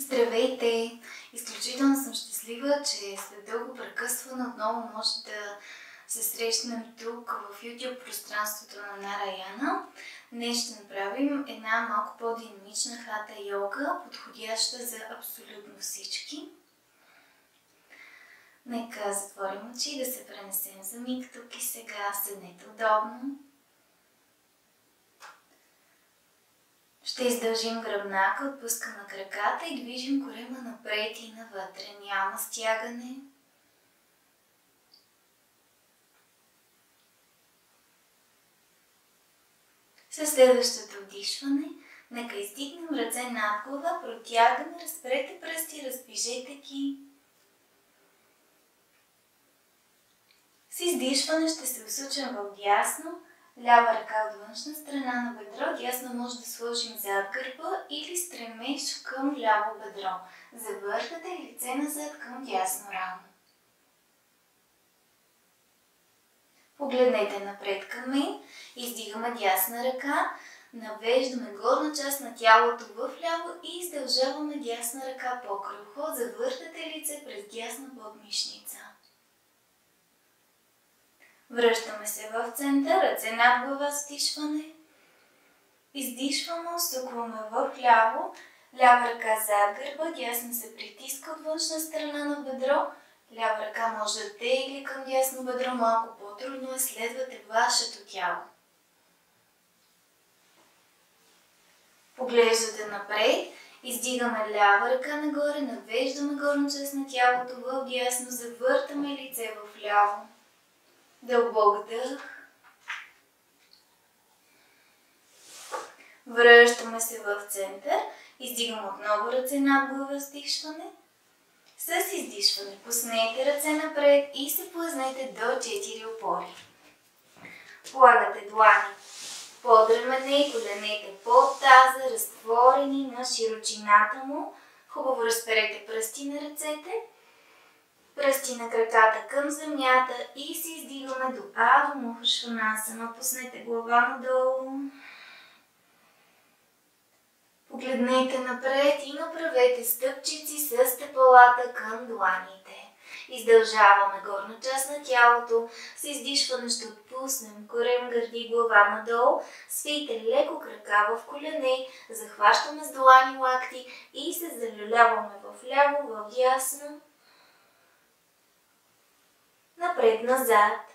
Здравейте! Изключително съм щастлива, че след дълго прекъсване отново може да се срещнем тук в YouTube пространството на Нара Яна. Днес ще направим една малко по-динамична хата йога, подходяща за абсолютно всички. Нека затворим очи и да се пренесем за миг тук и сега. Седнете удобно. Ще издължим гръбнака, отпускаме краката и движим корема напред и навътре. Няма стягане. Със следващото вдишване, нека издигнем ръце над глава, протягаме, разпрете пръсти, раздвижете ги. С издишване ще се усучим в дясно, лява ръка от външна страна на бедро, дясно може да сложим зад гърба или стремеж към ляво бедро. Завъртате лице назад към дясно рамо. Погледнете напред към мен, издигаме дясна ръка, навеждаме горна част на тялото в ляво и издължаваме дясна ръка покрай ухо, завъртате лице през дясна подмишница. Връщаме се в център, ръце над глава с вдишване. Издишваме, усукваме в ляво, лява ръка зад гърба, дясна се притиска от външна страна на бедро. Лява ръка може да тегли към дясно бедро, малко по-трудно е, следвате вашето тяло. Поглеждате напред, издигаме лява ръка нагоре, навеждаме горна част на тялото в дясно, завъртаме лице в ляво. Дълбок дъх. Връщаме се в център. Издигаме отново ръце над глава с дишване. С издишване пуснете ръце напред и се плъзнете до 4 опори. Полагате длани под рамене, коленете под таза, разтворени на широчината му. Хубаво разперете пръсти на ръцете. Пръсти на краката към земята и се издигаме до Адо Муха Шванасана. Пуснете глава надолу. Погледнете напред и направете стъпчици с стъпалата към дланите. Издължаваме горна част на тялото. С издишване ще отпуснем корем, гърди, глава надолу. Свийте леко крака в колене. Захващаме с длани лакти и се залюляваме в ляво, в дясно. Напред-назад.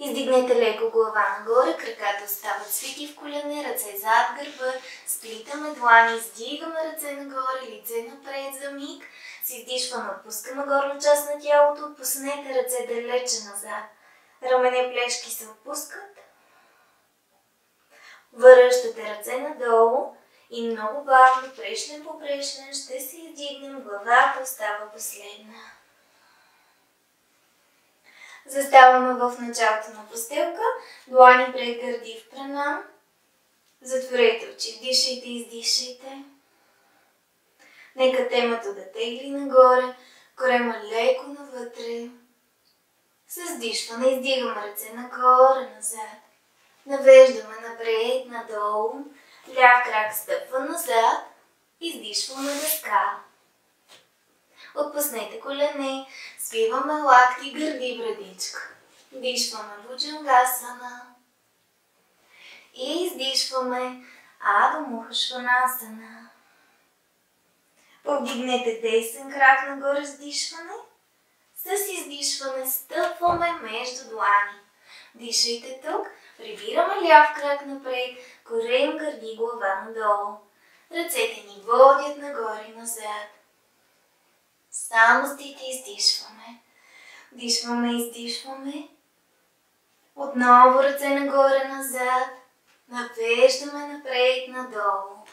Издигнете леко глава нагоре, краката остават свити в колене, ръце зад гърба, сплитаме длани, издигаме ръце нагоре, лице напред за миг, с издишване отпускаме горна част на тялото, отпуснете ръце далече назад, рамене, плешки се отпускат, връщате ръце надолу и много бавно, прешлен по прешлен, ще се издигнем, главата остава последна. Заставаме в началото на постелка, длани пред гърди в пранам. Затворете очи, вдишайте и издишайте. Нека темата да тегли нагоре, корема леко навътре. С вдишване издигаме ръце нагоре, назад. Навеждаме напред, надолу. Ляв крак стъпва назад. Издишваме дъска. Отпуснете колене, свиваме лакти, гърди, брадичка. Вдишваме Буджангасана. И издишваме Адо Муха Шванасана. Повдигнете десен крак нагоре с дишване. С издишване стъпваме между длани. Дишайте тук, прибираме ляв крак напред, корем, гърди, глава надолу. Ръцете ни водят нагоре и назад. Само стите издишваме. Дишваме, издишваме. Отново ръце нагоре, назад. Навеждаме напред, надолу.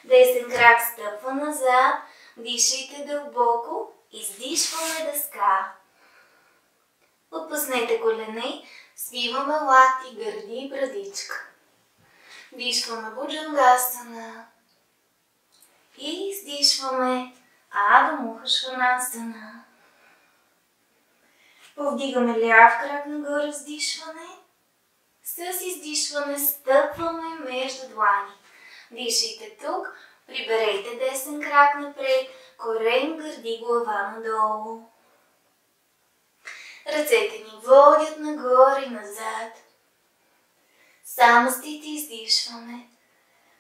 Десен крак стъпва назад. Дишайте дълбоко. Издишваме дъска. Отпуснете колене. Свиваме лакти, гърди и брадичка. Дишваме Буджангасана. И издишваме Адо Муха Шванасана. Повдигаме ляв крак нагоре с дишване. С издишване стъпваме между длани. Дишайте тук, приберете десен крак напред, корем, гърди, глава надолу. Ръцете ни водят нагоре и назад. Само стите издишваме.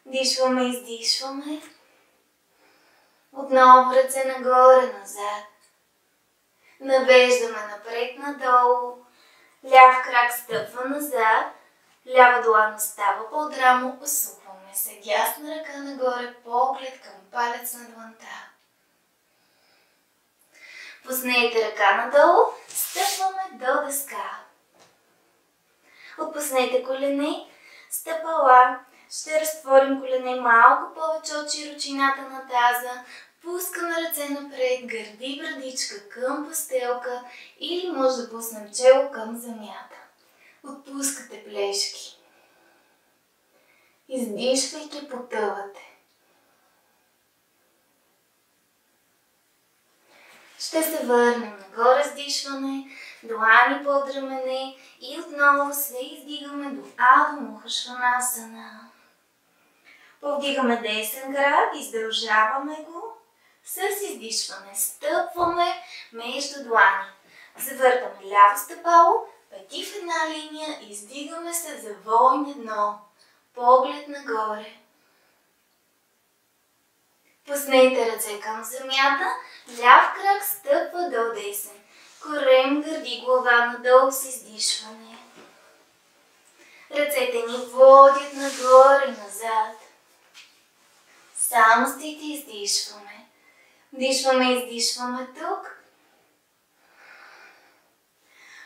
Дишваме, издишваме. Отново ръце нагоре, назад. Навеждаме напред-надолу. Ляв крак стъпва назад. Лява длан остава под рамо. Усукваме се. Дясна ръка нагоре, поглед към палец на дланта. Пуснете ръка надолу. Стъпваме до дъска. Отпуснете колене. Стъпала. Ще разтворим колене малко повече от широчината на таза. Пускаме ръце напред, гърди, брадичка към постелка или може да пуснем чело към земята. Отпускате плешки. Издишвайки потъвате. Ще се върнем нагоре с дишване, длани под рамене и отново се издигаме до Адо Муха Шванасана. Повдигаме десен крак, издължаваме го. С издишване стъпваме между длани. Завъртаме ляво стъпало, пети в една линия, издигаме се за войн едно. Поглед нагоре. Пуснете ръце към земята, ляв крак стъпва до десен. Корем, гърди, глава надолу с издишване. Ръцете ни водят нагоре и назад. Само стите издишваме. Дишваме, издишваме тук.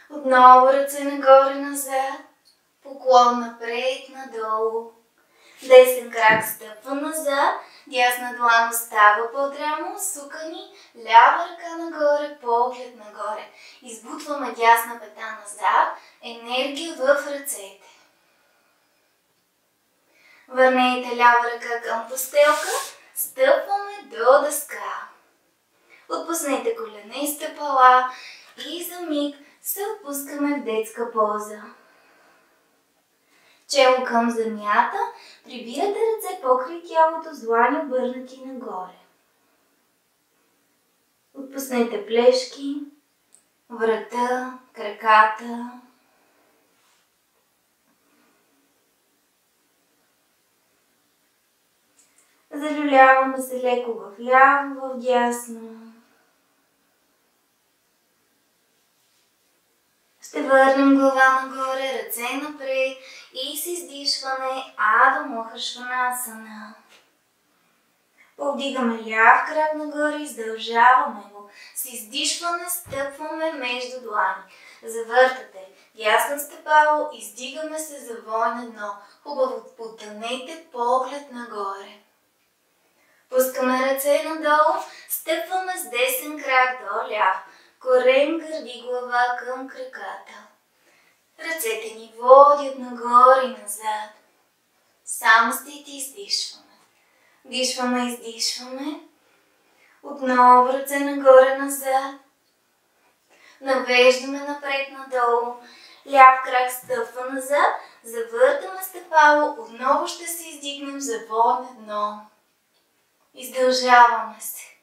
Отново ръце нагоре-назад. Поклон напред-надолу. Десен крак стъпва назад. Дясна длан остава под рамо. Сукани. Лява ръка нагоре, поглед нагоре. Избутваме дясна пета назад. Енергия в ръцете. Върнете лява ръка към постелка. Стъпваме до дъска. Отпуснете колене и стъпала и за миг се отпускаме в детска поза. Чело към земята, прибирате ръце покрай тялото с длани обърнати нагоре. Отпуснете плешки, врата, краката. Залюляваме се леко в ляво, в дясно. Ще върнем глава нагоре, ръце напред и с издишване Адо Муха Шванасана. Повдигаме ляв крак нагоре, издължаваме го. С издишване стъпваме между длани. Завъртате дясно стъпало, издигаме се за войн едно. Хубаво потънете поглед нагоре. Пускаме ръце надолу, стъпваме с десен крак до ляв. Корем, гърди, глава към краката. Ръцете ни водят нагоре и назад. Само стите издишваме. Дишваме, издишваме. Отново ръце нагоре-назад. Навеждаме напред-надолу. Ляв крак стъпва назад. Завъртаме стъпало. Отново ще се издигнем за войн едно. Издължаваме се.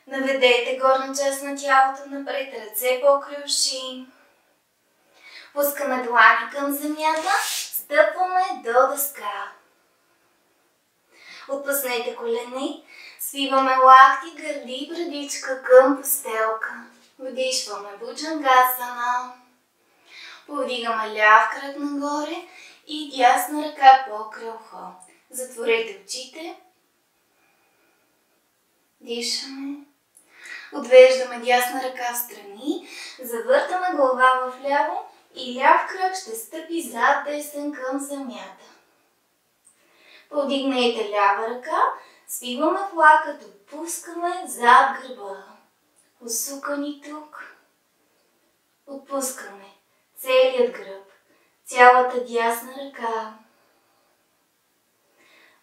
Наведете горна част на тялото напред, ръце покрай уши. Пускаме длани към земята, стъпваме до дъска. Отпуснете колене, свиваме лакти, гърди и брадичка към постелка. Вдишваме Буджангасана. Повдигаме ляв крак нагоре и дясна ръка покрай ухо. Затворете очите. Дишаме. Отвеждаме дясна ръка в страни, завъртаме глава в ляво и ляв крак ще стъпи зад десен към земята. Повдигнете лява ръка, свиваме в лакът, отпускаме зад гърба. Усукани тук. Отпускаме целият гръб, цялата дясна ръка.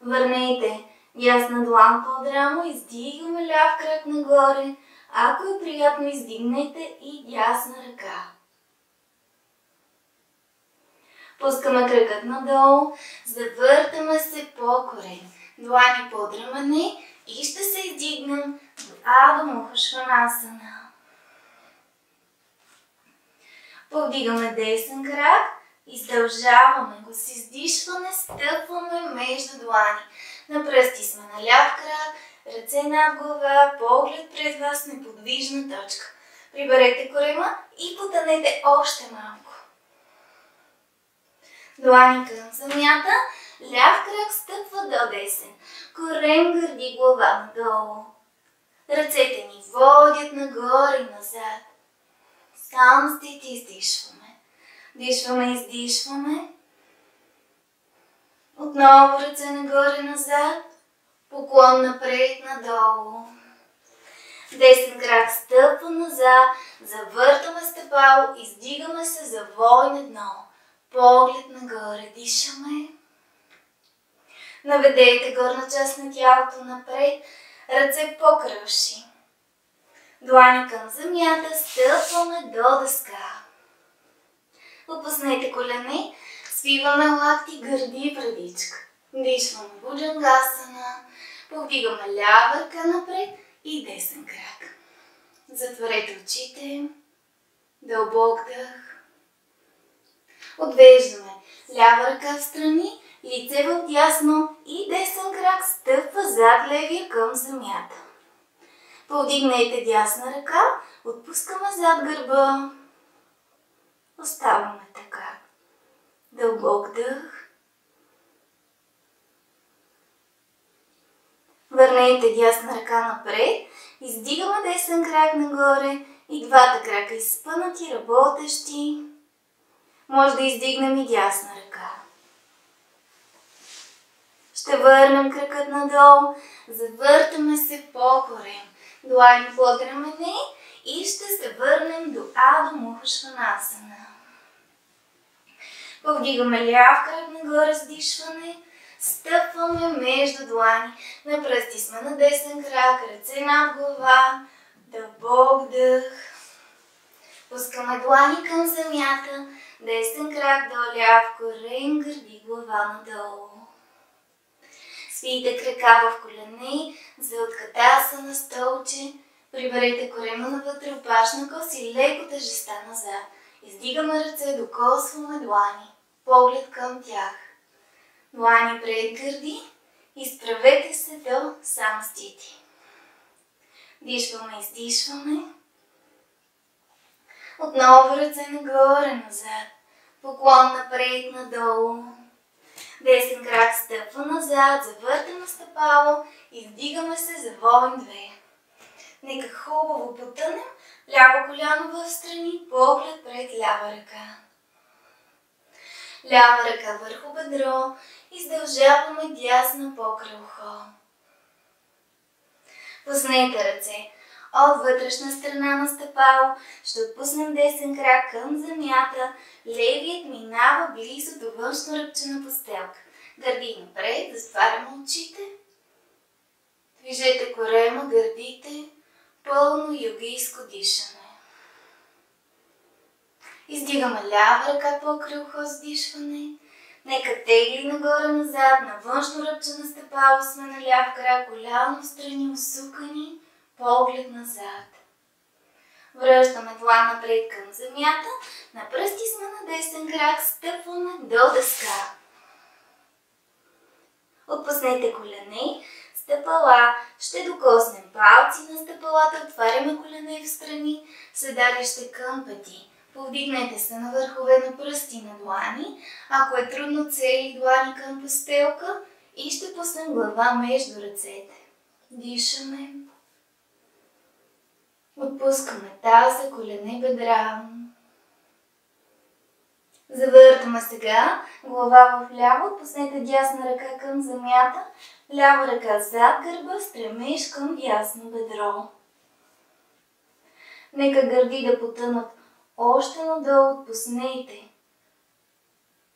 Върнете дясна длан под рамо, издигаме ляв крак нагоре. Ако е приятно, издигнете и дясна ръка. Пускаме кракът надолу, завъртаме се по корем. Длани под рамене и ще се издигнем до Адо Муха Шванасана. Повдигаме десен крак, издължаваме го с издишване, стъпваме между длани. На пръсти сме на ляв крак, ръце над глава, поглед пред вас, неподвижна точка. Приберете корема и потънете още малко. Длани към земята, ляв крак стъпва до десен. Корем, гърди, глава надолу. Ръцете ни водят нагоре и назад. Само стите издишваме. Дишваме, издишваме. Отново ръце нагоре-назад. Поклон напред, надолу. Десен крак стъпва назад. Завъртаме стъпало. Издигаме се за войн едно. Поглед нагоре. Дишаме. Наведете горна част на тялото напред. Ръце по кръвши. Длани към земята. Стъпваме до дъска. Опуснете колене. Свиваме лакти, гърди, брадичка. Дишваме Буджангасана. Повдигаме лява ръка напред и десен крак. Затворете очите. Дълбок дъх. Отвеждаме лява ръка в страни, лице в дясно и десен крак стъпва зад левия към земята. Повдигнете дясна ръка, отпускаме зад гърба. Оставаме така. Дълбок дъх. Върнете дясна ръка напред, издигаме десен крак нагоре и двата крака изпънати, работещи. Може да издигнем и дясна ръка. Ще върнем кракът надолу, завъртаме се по корем. Длани под рамене и ще се върнем до Адо Муха Шванасана. Повдигаме ляв крак нагоре с дишване. Стъпваме между длани. На пръсти сме на десен крак, ръце над глава. Дълбок дъх. Пускаме длани към земята. Десен крак до ляв корем, гърди, глава надолу. Свийте крака в колене, за отката на столче. Приберете корема навътре, опашна кос и леко тежестта назад. Издигаме ръце, докосваме длани. Поглед към тях. Длани пред гърди. Изправете се до самстити. Дишваме, издишваме. Отново ръце нагоре-назад. Поклон напред, надолу. Десен крак стъпва назад, завъртаме стъпало, издигаме се за войн 2. Нека хубаво потънем, ляво коляно в страни, поглед пред лява ръка. Лява ръка върху бедро, издължаваме дясна покрай ухо. Пуснете ръце от вътрешна страна на стъпало, ще отпуснем десен крак към земята, левият минава близо до външно ръбче на постелка. Гърди напред, затваряме очите. Движете корема, гърдите, пълно йогийско дишане. Издигаме лява ръка покрай ухо с дишване. Нека тегли нагоре-назад, на външно ръбче на стъпало сме на ляв крак, коляно встрани, усукани, поглед назад. Връщаме длан напред към земята, на пръсти сме на десен крак, стъпваме до дъска. Отпуснете колене, стъпала, ще докоснем палци на стъпалата, отваряме колене в страни, седалище към пети. Повдигнете се на върхове на пръсти на длани, ако е трудно цели длани към постелка и ще пуснем глава между ръцете. Дишаме. Отпускаме таза, колене, бедра. Завъртаме сега глава в ляво, отпуснете дясна ръка към земята, лява ръка зад гърба, стремеж към дясно бедро. Нека гърди да потънат още надолу, отпуснете.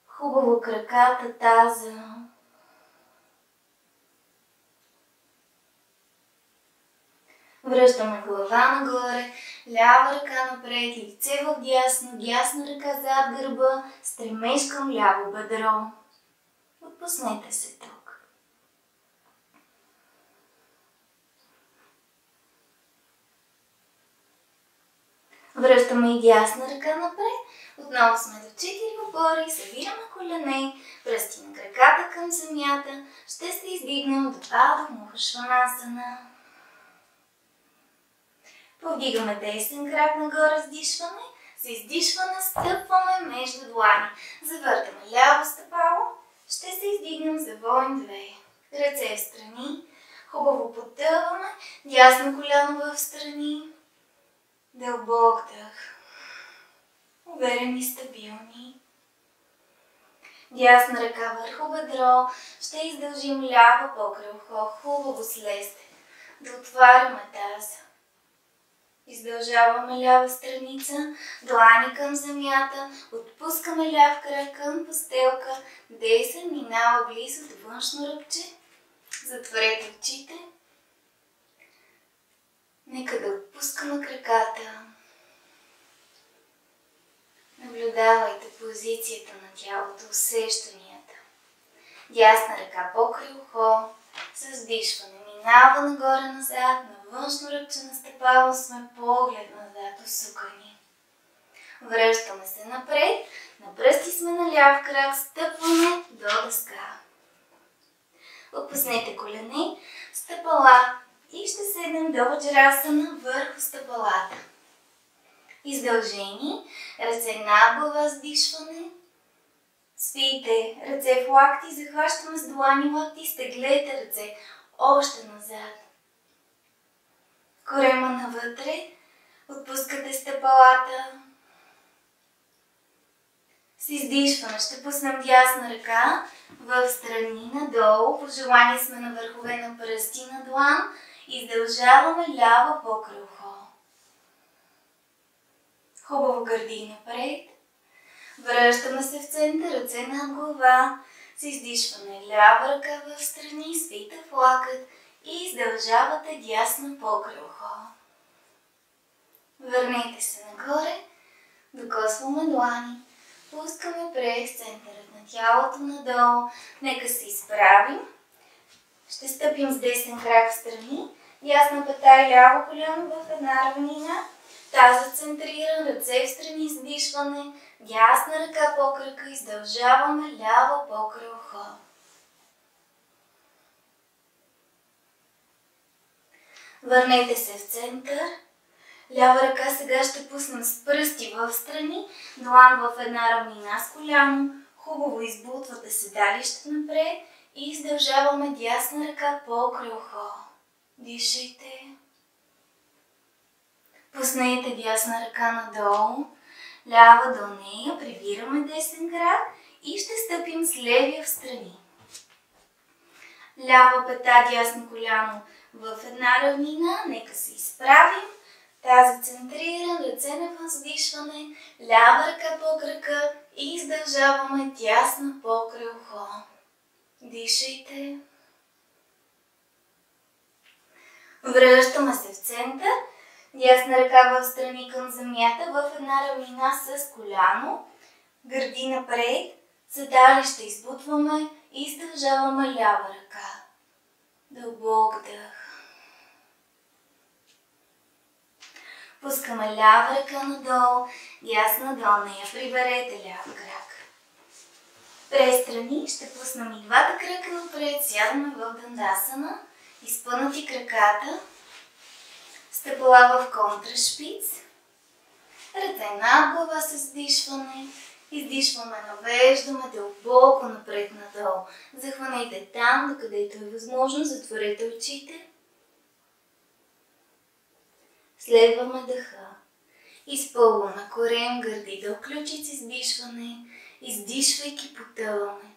Хубаво краката, таза. Връщаме глава нагоре, лява ръка напред, лице в дясно, дясна ръка зад гърба, стремеж към ляво бедро. Отпуснете се тук. Връщаме и дясна ръка напред. Отново сме до 4 опори, събираме колене, пръсти на краката към земята. Ще се издигнем до Адо Муха Шванасана. Повдигаме десен крак нагоре с дишване. С издишване стъпваме между длани. Завъртаме ляво стъпало. Ще се издигнем за воин 2. Ръце в страни. Хубаво потъваме. Дясно коляно в страни. Дълбок дъх. Уверени, стабилни. Дясна ръка върху бедро. Ще издължим ляво покрай ухо. Хубаво слезте. Да отваряме таза. Издължаваме лява страница, длани към земята, отпускаме ляв крак към постелка, десен минава близо до външно ръбче. Затворете очите. Нека да отпускаме краката. Наблюдавайте позицията на тялото, усещанията. Дясна ръка покрай ухо, с вдишване минава нагоре-назад, на външно ръбче на стъпало сме, поглед назад, усукани. Връщаме се напред, на пръсти сме на ляв крак, стъпваме до дъска. Отпуснете колене, стъпала и ще седнем до ваджрасана върху стъпалата. Издължени, ръце над глава с дишване. Спийте, ръце в лакти, захващаме с длани лакти, стеглете ръце още назад. Корема навътре, отпускате стъпалата. С издишване ще пуснем дясна ръка в страни надолу. По желание сме на върхове на пръсти на длан. Издължаваме ляво покрай ухо. Хубаво гърди напред. Връщаме се в център, ръце над глава. С издишване лява ръка в страни, свита в лакът и издължавате дясно покрай ухо. Върнете се нагоре, докосваме длани, пускаме през центърът на тялото надолу. Нека се изправим. Ще стъпим с десен крак в страни, дясна пета и ляво коляно в една равнина. Тазът центриран, ръце в страни с дишване, дясна ръка по крака, издължаваме ляво покрай ухо. Върнете се в център. Лява ръка сега ще пуснем с пръсти в страни, длан в една равнина с коляно. Хубаво избутвате седалище напред и издължаваме дясна ръка покрай ухо. Дишайте. Пуснете дясна ръка надолу, лява до нея, прибираме десен крак и ще стъпим с левия в страни. Лява пета, дясно коляно в една равнина, нека се изправим. Тазът центриран, ръце на въздишване, лява ръка по крака и издължаваме дясно покрай ухо. Дишайте. Връщаме се в център. Дясна ръка в страни към земята, в една равнина с коляно. Гърди напред. Седалище избутваме и издължаваме лява ръка. Дълбок дъх. Пускаме лява ръка надолу, дясна до нея. Приберете ляв крак. През страни ще пуснем и двата крака напред. Сядаме в дандасана. Изпънати краката. Стъпала в контрашпиц. Ръце над глава с издишване. Издишваме, навеждаме дълбоко напред-надолу. Захванете там, докъдето е възможно. Затворете очите. Следваме дъха. Изпълваме корем, гърди до ключиц, издишване. Издишвайки потъваме.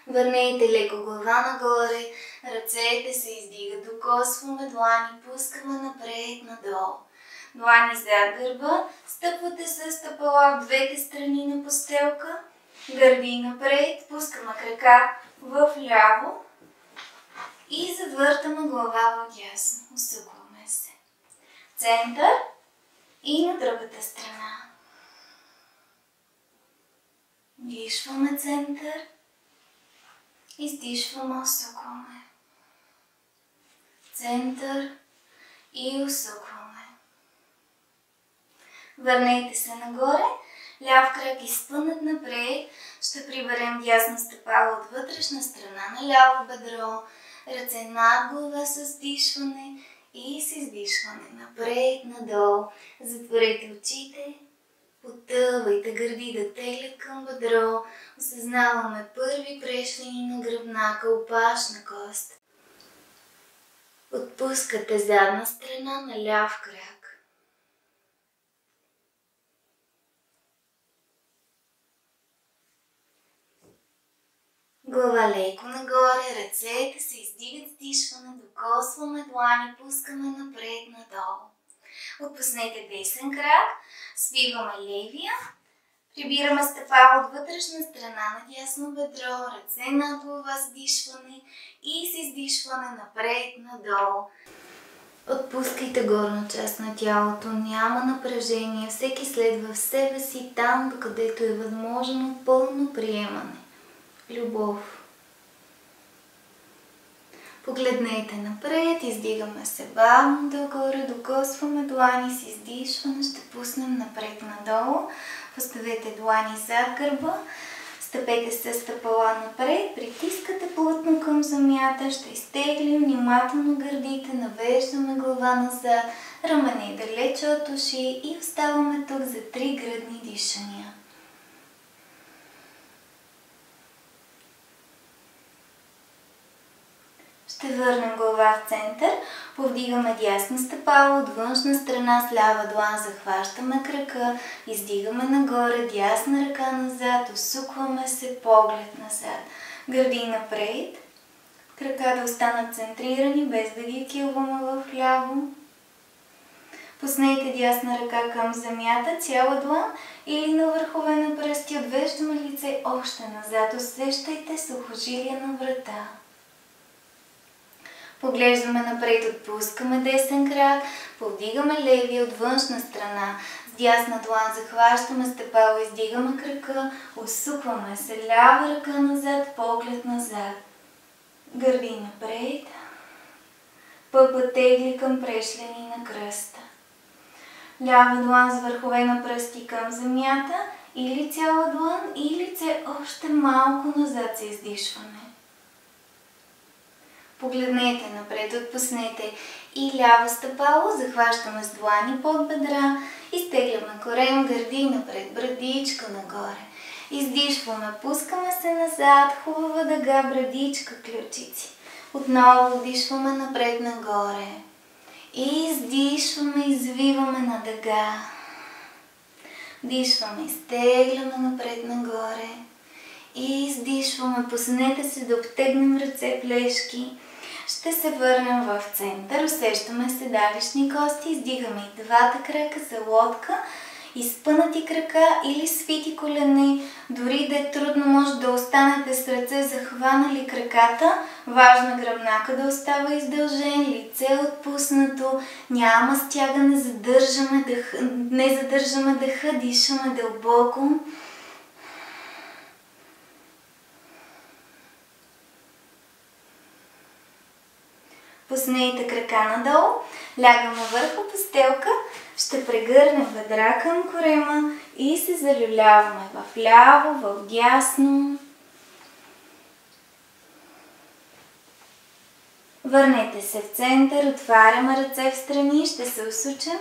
Върнете леко глава нагоре, ръцете се издигат, докосваме длани, пускаме напред-надолу. Длани зад гърба, стъпвате с стъпала в двете страни на постелка, гърди напред, пускаме крака в ляво и завъртаме глава в дясно. Усукваме се. Център и на другата страна. Дишваме център. Издишваме, усукваме. център и усукваме. Върнете се нагоре, ляв крак изпънат напред, ще приберем дясно стъпало от вътрешна страна на ляво бедро, ръце над глава с вдишване и с издишване напред-надолу. Затворете очите, потъвайте гърди да теглят към бедро, осъзнаваме първи прешлини на гръбнака, опашна кост. Отпускате задна страна на ляв крак. Глава леко нагоре, ръцете се издигат с дишване, докосваме длани, пускаме напред-надолу. Отпуснете десен крак, свиваме левия, прибираме стъпало от вътрешна страна на дясно бедро, ръце над глава с дишване и с издишване напред-надолу. Отпускайте горна част на тялото, няма напрежение, всеки следва в себе си там, където е възможно пълно приемане. Любов. Погледнете напред, издигаме се бавно догоре, докосваме длани с издишване, ще пуснем напред-надолу. Поставете длани зад гърба, стъпете се стъпала напред, притискате плътно към земята, ще изтеглим внимателно гърдите, навеждаме глава назад, рамене далече от уши и оставаме тук за 3 гръдни дишания. Ще върнем глава в център, повдигаме дясно стъпало от външна страна с лява длан, захващаме крака, издигаме нагоре, дясна ръка назад, усукваме се, поглед назад, гърди напред, крака да останат центрирани, без да ги килваме в ляво. Пуснете дясна ръка към земята, цяла длан или на върхове на пръсти, отвеждаме лице още назад, усещайте сухожилие на врата. Поглеждаме напред, отпускаме десен крак, повдигаме левия от външна страна, с дясна длан захващаме стъпало, издигаме крака, усукваме се, лява ръка назад, поглед назад, гърди напред, пъпът тегли към прешлени на кръста. Лява длан с върхове на пръсти към земята, или цяла длан, и лице още малко назад с издишване. Погледнете напред, отпуснете и ляво стъпало, захващаме с длани под бедра, изтегляме корем, гърди напред, брадичка нагоре. Издишваме, пускаме се назад, хубава дъга, брадичка, ключици. Отново вдишваме напред нагоре. И издишваме, извиваме на дъга. Вдишваме, изтегляме напред нагоре. И издишваме, пуснете се да обтегнем ръце, плешки. Ще се върнем в център, усещаме седалищни кости, издигаме и двата крака за лодка, изпънати крака или свити колене. Дори да е трудно, може да останете с ръце захванали краката. Важно гръбнака да остава издължен, лице отпуснато, няма стягане, не задържаме дъха, дишаме дълбоко. Пуснете крака надолу, лягаме върху постелка, ще прегърнем бедра към корема и се залюляваме в ляво, в дясно. Върнете се в център, отваряме ръце в страни, ще се усучим,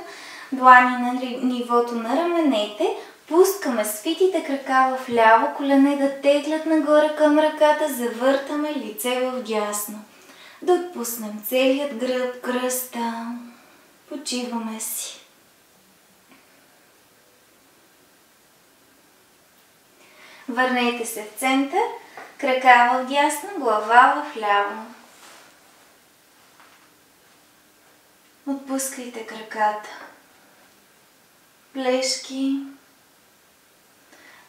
длани на нивото на раменете, пускаме свитите крака в ляво, колене да теглят нагоре към ръката, завъртаме лице в дясно. Да отпуснем целият гръб, кръста, почиваме си. Върнете се в център, крака в дясно, глава в ляво. Отпускайте краката, плешки.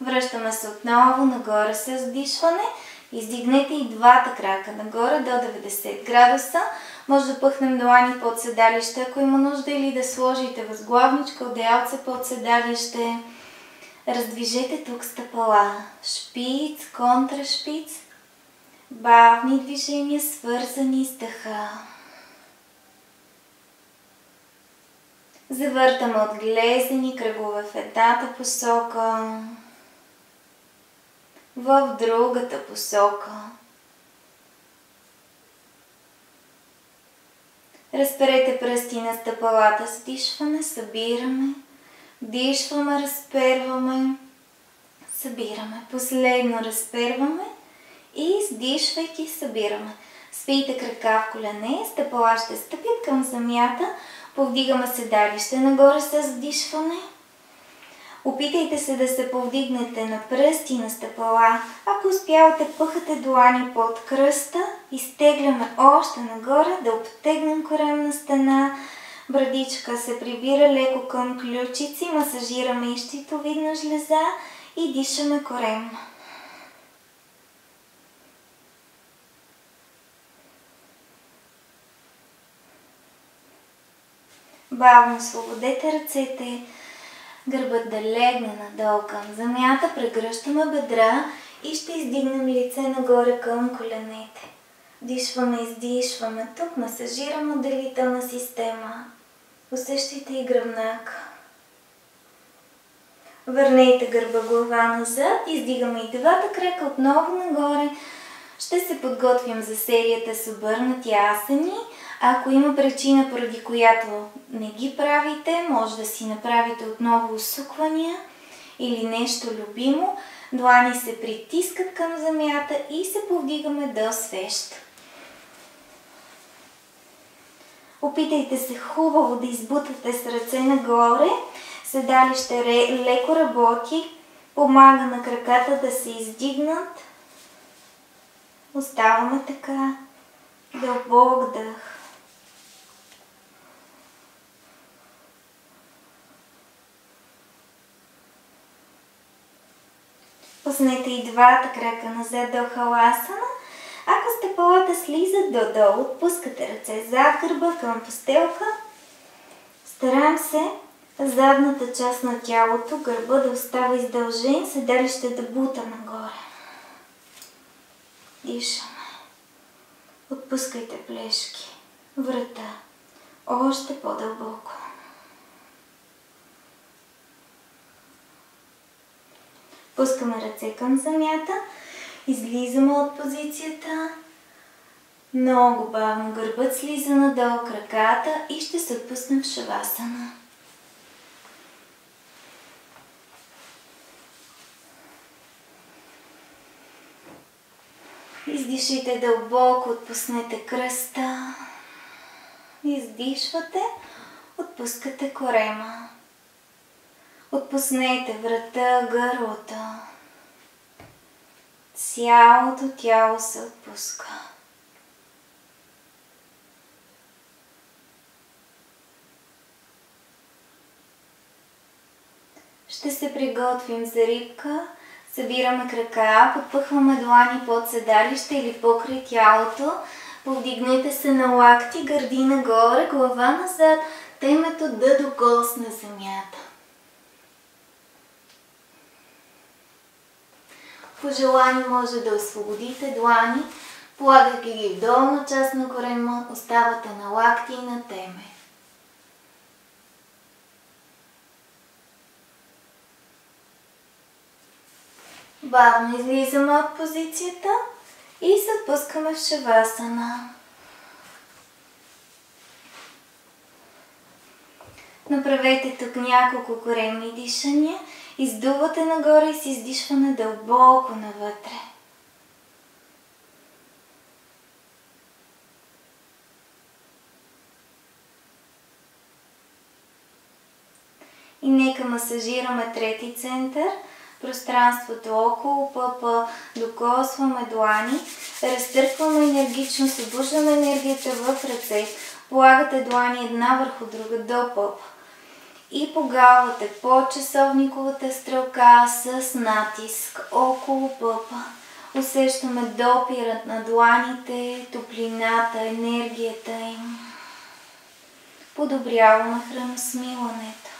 Връщаме се отново нагоре с вдишване. Издигнете и двата крака нагоре до 90 градуса. Може да пъхнем длани под седалище, ако има нужда, или да сложите възглавничка, одеялце под седалище. Раздвижете тук стъпала. Шпиц, контрашпиц. Бавни движения, свързани с дъха. Завъртаме отглезени кръгове в едната посока, в другата посока. Разперете пръсти на стъпалата с дишване, събираме, дишваме, разперваме, събираме. Последно разперваме и издишвайки събираме. Свийте крака в колене, стъпала ще стъпят към земята, повдигаме седалище нагоре с вдишване. Опитайте се да се повдигнете на пръсти на стъпала. Ако успявате, пъхате длани под кръста, изтегляме още нагоре, да обтегнем коремна стена. Брадичка се прибира леко към ключици, масажираме и щитовидна жлеза и дишаме коремно. Бавно освободете ръцете, гърбът да легне надолу към земята, прегръщаме бедра и ще издигнем лице нагоре към коленете. Дишваме, издишваме. Тук масажираме отделителна система. Усещайте и гръбнак. Върнете гърба, глава назад, издигаме и двата крака отново нагоре. Ще се подготвим за серията с обърнати асани. Ако има причина, поради която не ги правите, може да си направите отново усуквания или нещо любимо. Длани се притискат към земята и се повдигаме до свещ. Опитайте се хубаво да избутате с ръце нагоре. Седалище леко работи, помага на краката да се издигнат. Оставаме така. Дълбок дъх. Пуснете и двата крака назад до халасана. Ако стъпалата слизат додолу, отпускате ръце зад гърба към постелка. Стараем се задната част на тялото, гърба да остава издължен, седалище да бута нагоре. Дишаме. Отпускайте плешки, врата, още по-дълбоко. Пускаме ръце към земята, излизаме от позицията. Много бавно гърбът слиза надолу, краката и ще се отпуснем в шавасана. Издишайте дълбоко, отпуснете кръста. Издишвате, отпускате корема. Отпуснете врата, гърлото. Цялото тяло се отпуска. Ще се приготвим за рибка. Събираме крака, подпъхваме длани под седалище или покрай тялото. Повдигнете се на лакти, гърди нагоре, глава назад, темето да докосне земята. По желание може да освободите длани, полагайки ги в долна част на корема, оставате на лакти и на теме. Бавно излизаме от позицията и се отпускаме в шавасана. Направете тук няколко коремни дишания. Издувате нагоре и с издишване дълбоко навътре. И нека масажираме трети център. Пространството около пъпа, докосваме длани, разтъркваме енергично, събуждаме енергията в ръце, полагате длани една върху друга до пъпа и погавате по часовниковата стрелка с натиск около пъпа. Усещаме допирът на дланите, топлината, енергията им. Подобряваме храносмилането.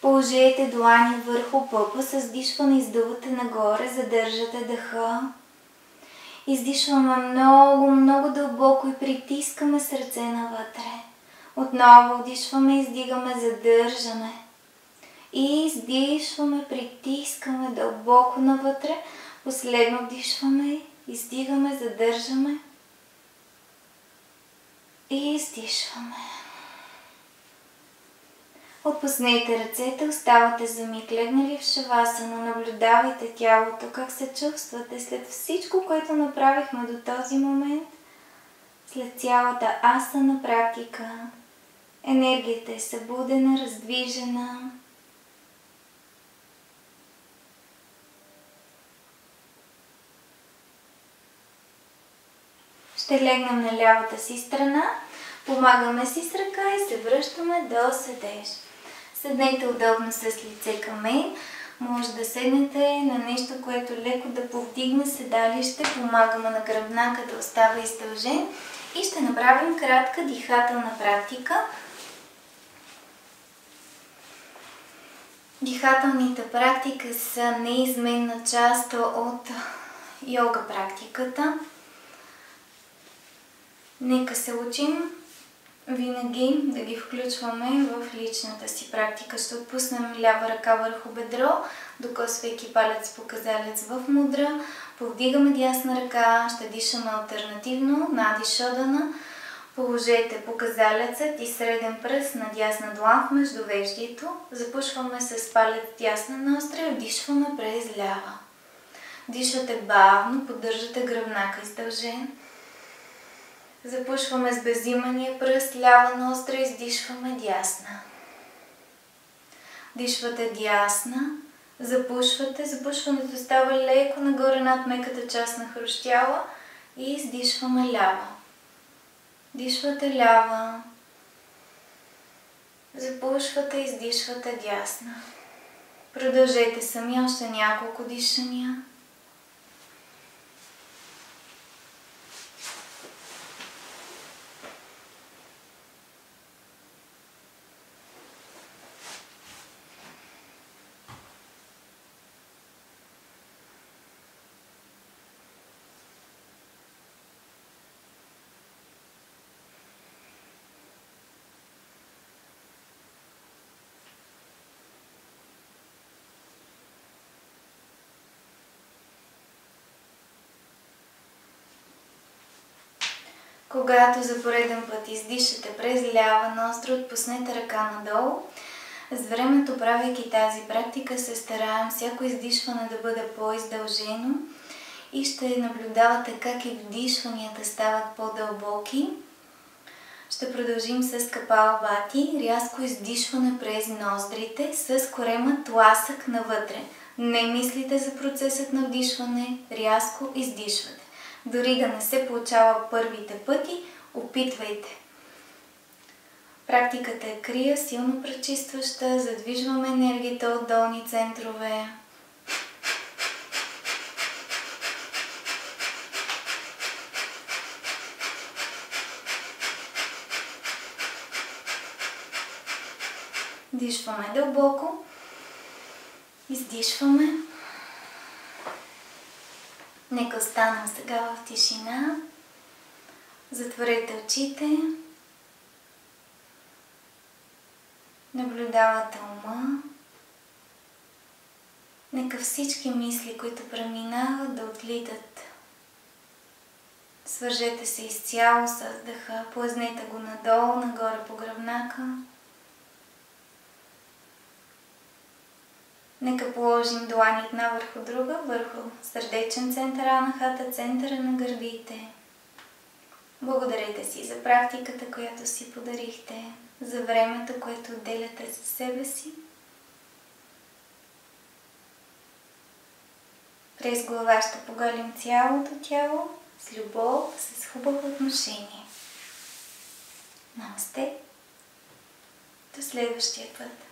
Положете длани върху пъпа, с вдишване издувате нагоре, задържате дъха. Издишваме много, много дълбоко и притискаме сърце навътре. Отново вдишваме, издигаме, задържаме. И издишваме, притискаме дълбоко навътре. Последно вдишваме, издигаме, задържаме. И издишваме. Отпуснете ръцете, оставате за миг легнали в шавасана, наблюдавайте тялото, как се чувствате след всичко, което направихме до този момент, след цялата асана практика. Енергията е събудена, раздвижена. Ще легнем на лявата си страна, помагаме си с ръка и се връщаме до седеж. Седнете удобно с лице към мен. Може да седнете на нещо, което леко да повдигне седалище. Помагаме на гръбнака да остава издължен. И ще направим кратка дихателна практика. Дихателните практики са неизменна част от йога практиката. Нека се учим винаги да ги включваме в личната си практика. Ще отпуснем лява ръка върху бедро, докосвайки палец показалец в мудра. Повдигаме дясна ръка, ще дишаме алтернативно, нади шодана. Положете показалецът и среден пръст на дясна длан в междувеждието. Запушваме с палец дясна ностря, вдишваме през лява. Дишате бавно, поддържате гръбнака издължен. Запушваме с безимания пръст, лява ностра, издишваме дясна. Дишвате дясна, запушвате. Запушването става леко нагоре над меката част на хрущяла и издишваме лява. Дишвате лява. Запушвате, издишвате дясна. Продължете сами още няколко дишания. Когато за пореден път издишате през лява ностра, отпуснете ръка надолу. С времето, правейки тази практика, се стараем всяко издишване да бъде по-издължено и ще наблюдавате как и вдишванията стават по-дълбоки. Ще продължим с капалабати, рязко издишване през ноздрите с корема тласък навътре. Не мислите за процесът на вдишване, рязко издишвате. Дори да не се получава първите пъти, опитвайте. Практиката е крия, силно пречистваща, задвижваме енергията от долни центрове. Дишваме дълбоко, издишваме. Нека останем сега в тишина. Затворете очите. Наблюдавате ума. Нека всички мисли, които преминават, да отлитат. Свържете се изцяло с дъха. Плъзнете го надолу, нагоре по гръбнака. Нека положим длани една върху друга, върху сърдечен център анахата, центъра на гърдите. Благодарете си за практиката, която си подарихте, за времето, което отделяте за себе си. През глава ще погалим цялото тяло с любов, с хубаво отношение. Намасте! До следващия път!